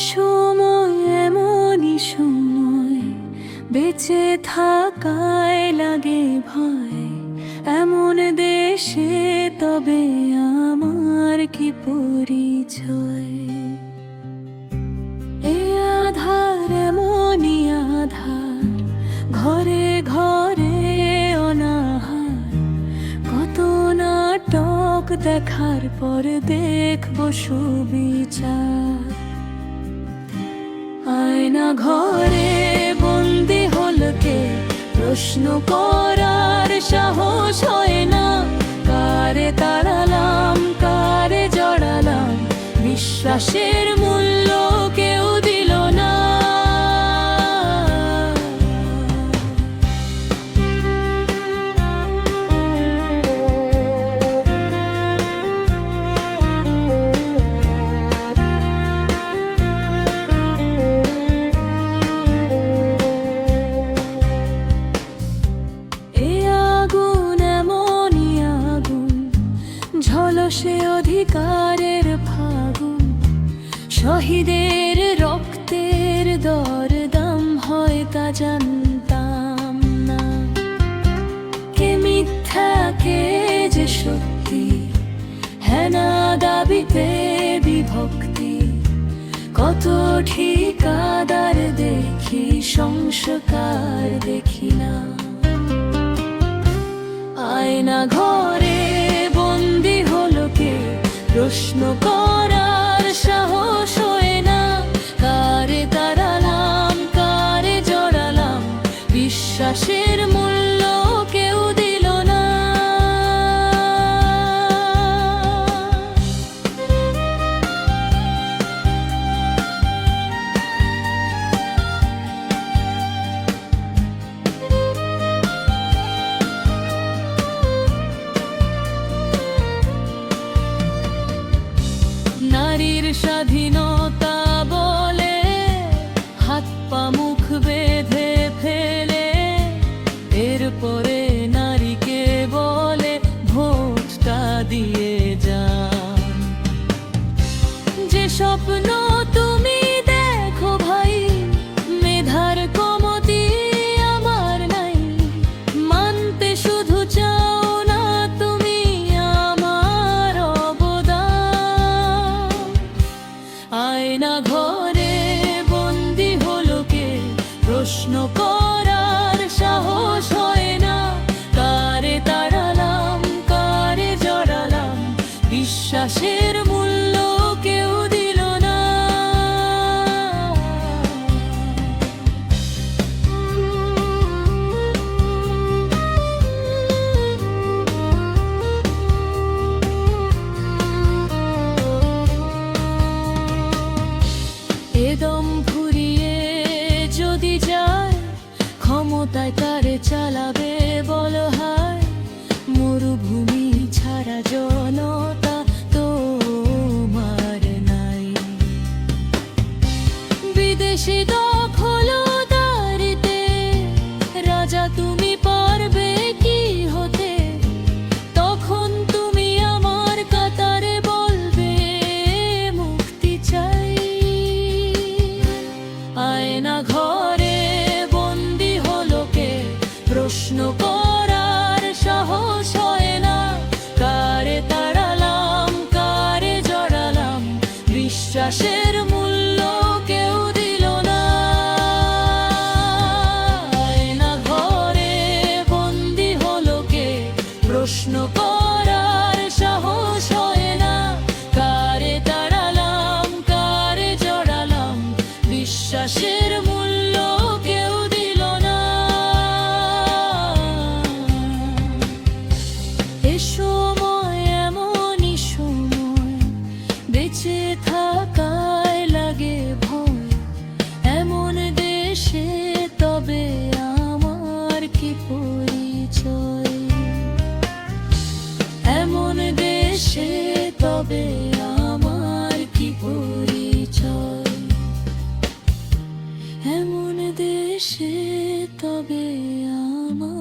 সময় এমনই সময়, বেঁচে থাকায় লাগে ভয়। এমন দেশে তবে আমার কি পরিচয়? এ আধার এমনই আধার, ঘরে ঘরে অনাহার। কত নাটক দেখার পর দেখবো সুবিচার। আয়না ঘরে বন্দি হল কে, প্রশ্ন করার সাহস হয় না। কারে তাড়ালাম, কারে জড়ালাম, বিশ্বাসের মূল্য কেউ দিল না। ঝলসে অধিকারের ফাগুন, শহীদের রক্তের দরদাম হয় তা জানতাম না। কে মিথ্যা কে যে সত্যি, হেনা দাবিতে বিভক্তি। কত ঠিকাদার দেখি, সংস্কার দেখি না। আয়না ঘরে বন্দি হলো কে, প্রশ্ন করার সাহস হয় না। কারে তাড়ালাম, কারে জড়ালাম, বিশ্বাসের মূল্য কেউ দিল না। নারীর স্বাধীনতা বলে হাত পা মুখ বেঁধে ফেলে, এরপরে নারীকে বলে ভোটটা দিয়ে যান। যে স্বপ্ন তুমি দেখো ভাই, মেধার কমতি আমার নাই। মানতে শুধু চাও না তুমি আমার অবদান। আয়না ঘরে বন্দি হলো কে, প্রশ্ন করার সাহস হয় না। কারে তাড়ালাম, কারে জড়ালাম, বিশ্বাসের মূল্য কেউ দিল না। এদম ফুরিয়ে যদি যায়, ক্ষমতায় তারে চালাবে বলো হায়। মরুভূমি ছাড়া জনতা তোমার নাই। বিদেশি দখলদারিতে রাজা তুমি পারবে কি হতে? তখন তুমি আমার কাতারে বলবে মুক্তি চাই। আয়না ঘরে বন্দি হলো কে, প্রশ্ন করার সাহস হয় না। কারে তাড়ালাম, কারে জড়ালাম, বিশ্বাসের মূল্য কেউ দিল না। আয়না ঘরে বন্দি হলো কে, প্রশ্ন করার সাহস হয় না। কারে তাড়ালাম, কারে জড়ালাম, বিশ্বাসের মূল্য কেউ দিল না। এ সময় এমনই সময়, বেঁচে থাকায় লাগে ভয়। এমন দেশে তবে আমার কি পরিচয়? এমন দেশে তবে আমার কি পরিচয়? এমন দেশে তবে আমার